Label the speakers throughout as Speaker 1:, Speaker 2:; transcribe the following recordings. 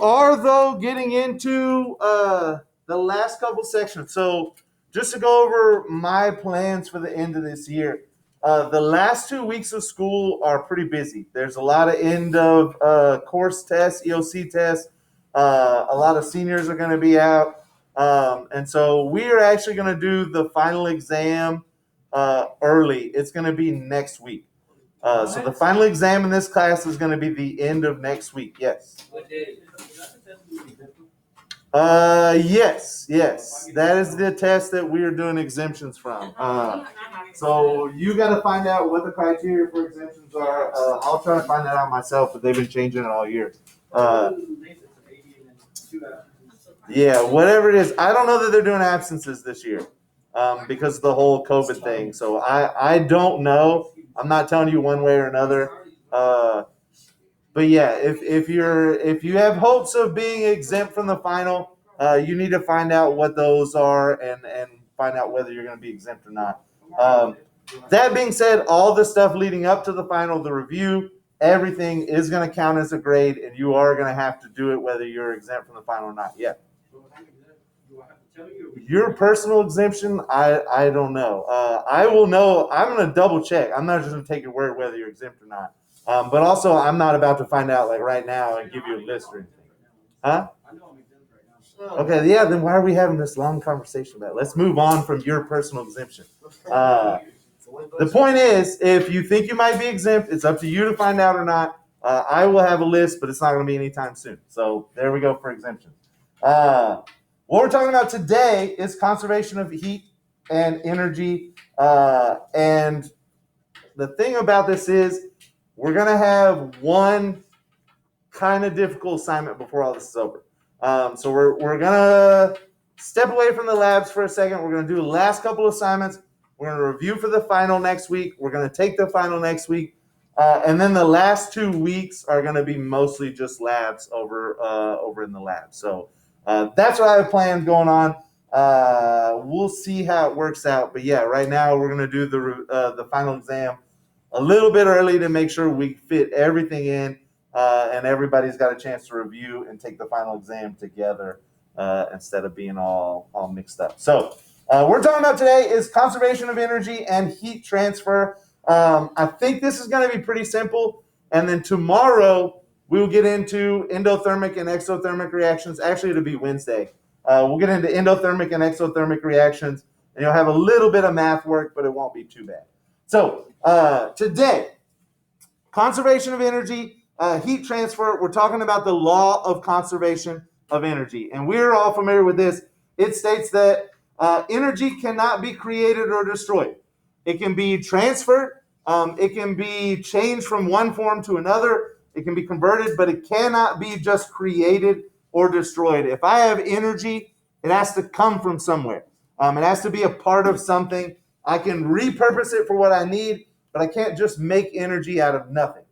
Speaker 1: Are though getting into the last couple sections. So just to go over my plans for the end of this year. The last 2 weeks of school are pretty busy. There's a lot of end of course tests, EOC tests. A lot of seniors are going to be out. And so we are actually going to do the final exam early. It's going to be next week. So the final exam in this class is going to be the end of next week. Yes. Yes. That is the test that we are doing exemptions from. So you got to find out what the criteria for exemptions are. I'll try to find that out myself, but they've been changing it all year. Yeah, whatever it is. I don't know that they're doing absences this year because of the whole COVID thing. So I don't know. I'm not telling you one way or another. But yeah, if you have hopes of being exempt from the final, you need to find out what those are and find out whether you're going to be exempt or not. That being said, all the stuff leading up to the final, the review, everything is going to count as a grade, and you are going to have to do it whether you're exempt from the final or not. Yeah. Your personal exemption, I don't know. I will know. I'm going to double check. I'm not just going to take your word whether you're exempt or not. But also, I'm not about to find out like right now and give you a list or anything. Huh? Okay, yeah, then why are we having this long conversation about it? Let's move on from your personal exemption. The point is, if you think you might be exempt, it's up to you to find out or not. I will have a list, but it's not going to be anytime soon. So there we go for exemptions. What we're talking about today is conservation of heat and energy. And the thing about this is we're going to have one kind of difficult assignment before all this is over. So we're going to step away from the labs for a second. We're going to do the last couple assignments. We're going to review for the final next week. We're going to take the final next week. And then the last 2 weeks are going to be mostly just labs over in the lab. So that's what I have planned going on. We'll see how it works out. But yeah, right now we're going to do the final exam a little bit early to make sure we fit everything in and everybody's got a chance to review and take the final exam together instead of being all mixed up. So we're talking about today is conservation of energy and heat transfer. I think this is going to be pretty simple. And then tomorrow we will get into endothermic and exothermic reactions. Actually, it'll be Wednesday. We'll get into endothermic and exothermic reactions, and you'll have a little bit of math work, but it won't be too bad. So today, conservation of energy, heat transfer. We're talking about the law of conservation of energy, and we're all familiar with this. It states that energy cannot be created or destroyed. It can be transferred. It can be changed from one form to another. It can be converted, but it cannot be just created or destroyed. If I have energy, it has to come from somewhere. It has to be a part of something. I can repurpose it for what I need, but I can't just make energy out of nothing.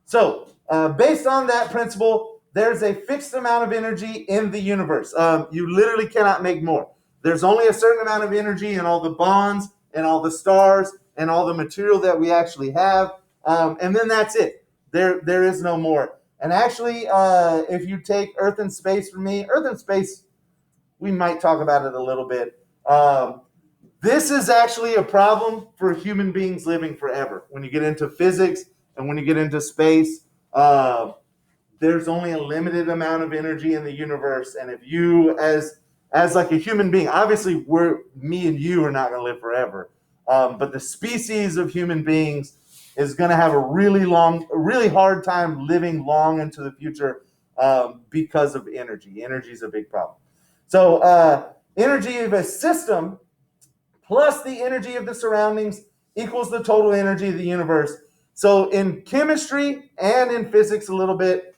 Speaker 1: So, based on that principle, there's a fixed amount of energy in the universe. You literally cannot make more. There's only a certain amount of energy in all the bonds and all the stars and all the material that we actually have. And then that's it. There is no more. And actually, if you take Earth and space from me, Earth and space, we might talk about it a little bit. This is actually a problem for human beings living forever. When you get into physics and when you get into space, there's only a limited amount of energy in the universe. And if you, as like a human being, obviously me and you are not going to live forever. But the species of human beings is going to have a really hard time living long into the future because of energy. Energy is a big problem. So energy of a system plus the energy of the surroundings equals the total energy of the universe. So in chemistry and in physics a little bit,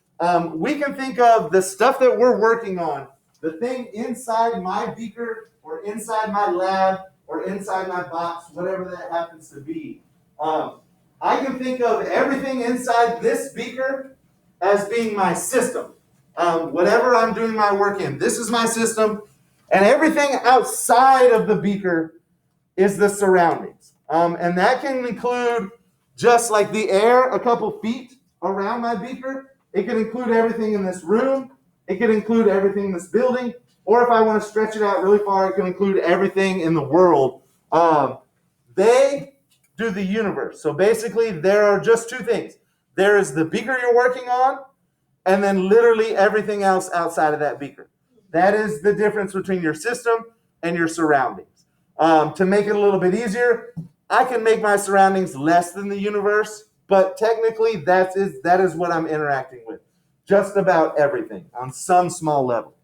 Speaker 1: we can think of the stuff that we're working on, the thing inside my beaker or inside my lab or inside my box, whatever that happens to be. I can think of everything inside this beaker as being my system. Whatever I'm doing my work in, this is my system. And everything outside of the beaker is the surroundings. And that can include just like the air a couple feet around my beaker. It can include everything in this room. it could include everything in this building, or if I want to stretch it out really far, it can include everything in the world. They do the universe. So basically, there are just two things. There is the beaker you're working on, and then literally everything else outside of that beaker. That is the difference between your system and your surroundings. To make it a little bit easier, I can make my surroundings less than the universe, but technically that is what I'm interacting with. Just about everything on some small level.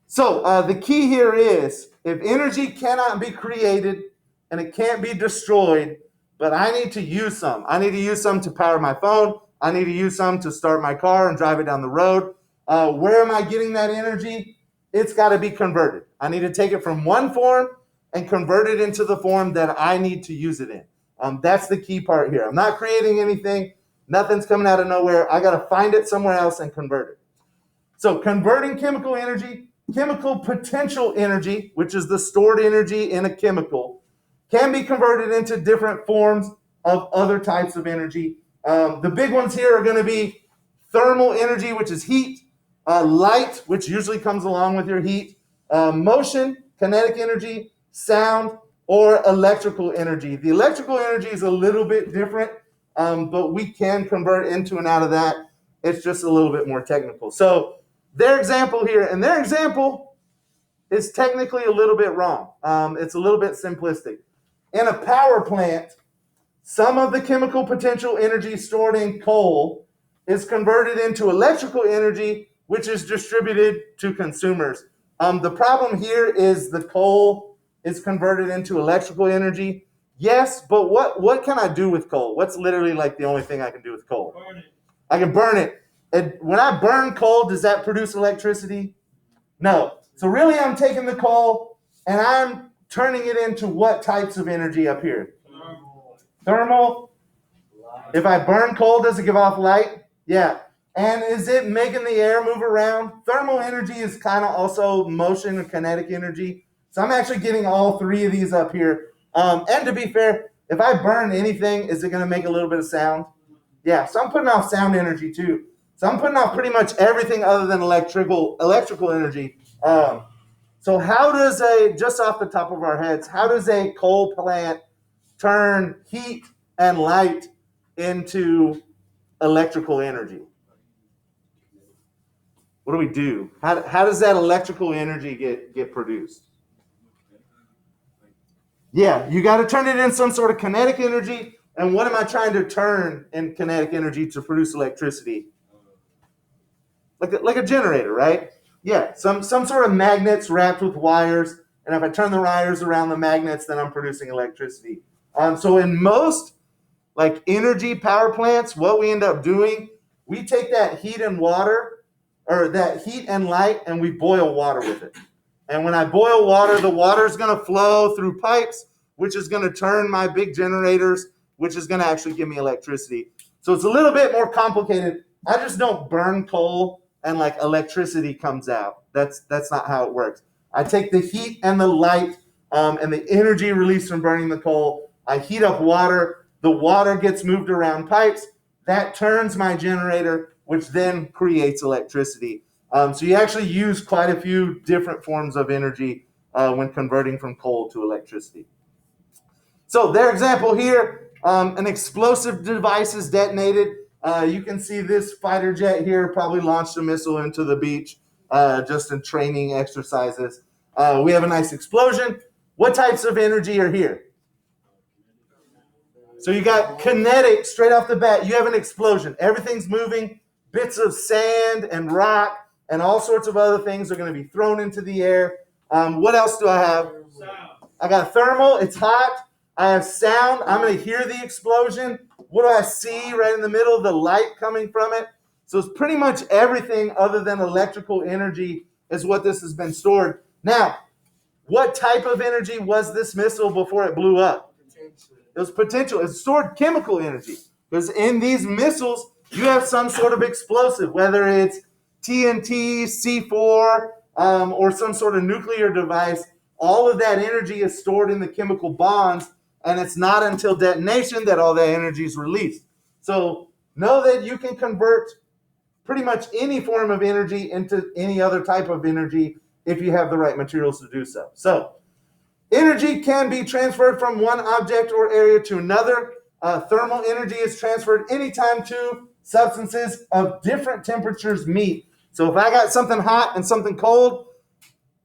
Speaker 1: So the key here is, if energy cannot be created and it can't be destroyed, but I need to use some. I need to use some to power my phone. I need to use some to start my car and drive it down the road. Where am I getting that energy? It's got to be converted. I need to take it from one form and convert it into the form that I need to use it in. That's the key part here. I'm not creating anything. Nothing's coming out of nowhere. I got to find it somewhere else and convert it. So converting chemical energy, chemical potential energy, which is the stored energy in a chemical, can be converted into different forms of other types of energy. The big ones here are going to be thermal energy, which is heat, light, which usually comes along with your heat, motion, kinetic energy, sound, or electrical energy. The electrical energy is a little bit different, but we can convert into and out of that. It's just a little bit more technical. So their example here, and their example is technically a little bit wrong. It's a little bit simplistic. In a power plant, some of the chemical potential energy stored in coal is converted into electrical energy, which is distributed to consumers. The problem here is the coal is converted into electrical energy. Yes, but what can I do with coal? What's literally like the only thing I can do with coal?
Speaker 2: Burn it.
Speaker 1: I can burn it. And when I burn coal, does that produce electricity? No. So really I'm taking the coal and I'm turning it into what types of energy up here? Thermal. If I burn coal, does it give off light? Yeah. And is it making the air move around? Thermal energy is kind of also motion and kinetic energy. So I'm actually getting all three of these up here. And to be fair, if I burn anything, is it going to make a little bit of sound? Yeah. So I'm putting off sound energy too. So I'm putting off pretty much everything other than electrical energy. So how does just off the top of our heads, how does a coal plant turn heat and light into electrical energy? What do we do? How does that electrical energy get produced? Yeah, you got to turn it in some sort of kinetic energy. And what am I trying to turn in kinetic energy to produce electricity? Like a generator, right? Yeah, some sort of magnets wrapped with wires. And if I turn the wires around the magnets, then I'm producing electricity. So in most like energy power plants, what we end up doing, we take that heat and water, or that heat and light, and we boil water with it. And when I boil water, the water is going to flow through pipes, which is going to turn my big generators, which is going to actually give me electricity. So it's a little bit more complicated. I just don't burn coal and like electricity comes out. That's not how it works. I take the heat and the light and the energy released from burning the coal. I heat up water. The water gets moved around pipes. That turns my generator, which then creates electricity. So you actually use quite a few different forms of energy when converting from coal to electricity. So their example here, an explosive device is detonated. You can see this fighter jet here probably launched a missile into the beach just in training exercises. We have a nice explosion. What types of energy are here? So you got kinetic straight off the bat. You have an explosion. Everything's moving. Bits of sand and rock and all sorts of other things are going to be thrown into the air. What else do I have?
Speaker 2: Sound.
Speaker 1: I got thermal. It's hot. I have sound. I'm going to hear the explosion. What do I see right in the middle? The light coming from it. So it's pretty much everything other than electrical energy is what this has been stored. Now, what type of energy was this missile before it blew up? It was potential. It stored chemical energy. Because in these missiles, you have some sort of explosive, whether it's TNT, C4, or some sort of nuclear device. All of that energy is stored in the chemical bonds, and it's not until detonation that all that energy is released. So know that you can convert pretty much any form of energy into any other type of energy if you have the right materials to do so. So energy can be transferred from one object or area to another. Thermal energy is transferred anytime two substances of different temperatures meet. So if I got something hot and something cold,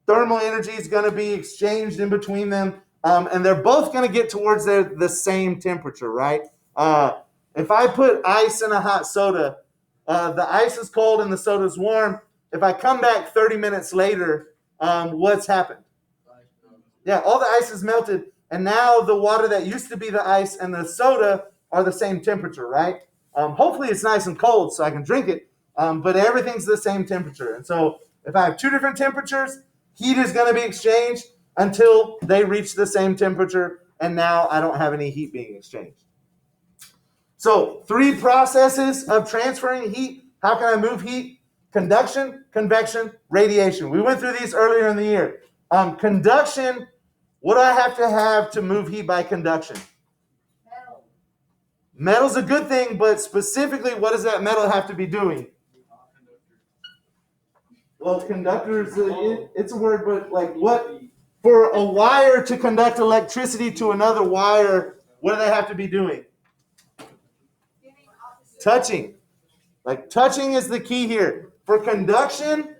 Speaker 1: thermal energy is going to be exchanged in between them, and they're both going to get towards the same temperature, right? If I put ice in a hot soda, the ice is cold and the soda is warm. If I come back 30 minutes later, what's happened? Yeah, all the ice is melted, and now the water that used to be the ice and the soda are the same temperature, right? Hopefully it's nice and cold so I can drink it, but everything's the same temperature. And so if I have two different temperatures, heat is going to be exchanged until they reach the same temperature, and now I don't have any heat being exchanged. So 3 processes of transferring heat. How can I move heat? Conduction, convection, radiation. We went through these earlier in the year. Conduction, what do I have to move heat by conduction? Metal. Metal's a good thing, but specifically, what does that metal have to be doing? Well, conductor is it's a word, but like what? For a wire to conduct electricity to another wire, what do they have to be doing? Touching. Like touching is the key here. For conduction,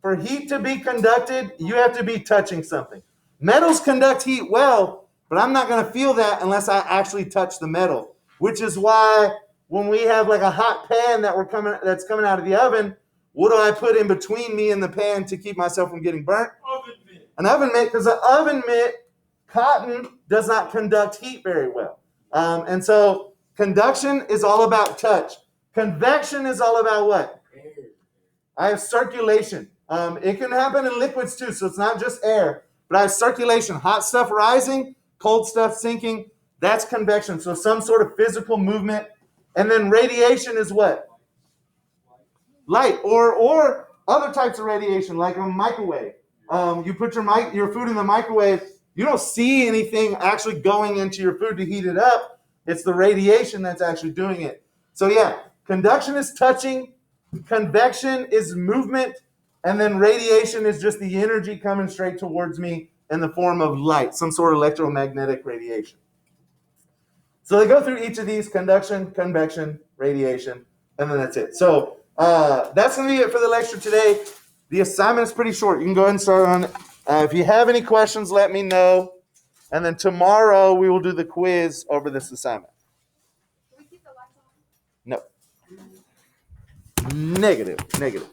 Speaker 1: for heat to be conducted, you have to be touching something. Metals conduct heat well, but I'm not going to feel that unless I actually touch the metal, which is why when we have like a hot pan that's coming out of the oven, what do I put in between me and the pan to keep myself from getting burnt? Oven mitt. An oven mitt, because an oven mitt, cotton does not conduct heat very well. And so conduction is all about touch. Convection is all about what? Air. I have circulation. It can happen in liquids too, so it's not just air. But I have circulation. Hot stuff rising, cold stuff sinking. That's convection. So some sort of physical movement. And then radiation is what? Light. Or other types of radiation, like a microwave. You put your food in the microwave. You don't see anything actually going into your food to heat it up. It's the radiation that's actually doing it. So yeah, conduction is touching. Convection is movement. And then radiation is just the energy coming straight towards me in the form of light, some sort of electromagnetic radiation. So they go through each of these: conduction, convection, radiation, and then that's it. So that's going to be it for the lecture today. The assignment is pretty short. You can go ahead and start on it. If you have any questions, let me know. And then tomorrow we will do the quiz over this assignment. Can we keep the lights on? No. Negative.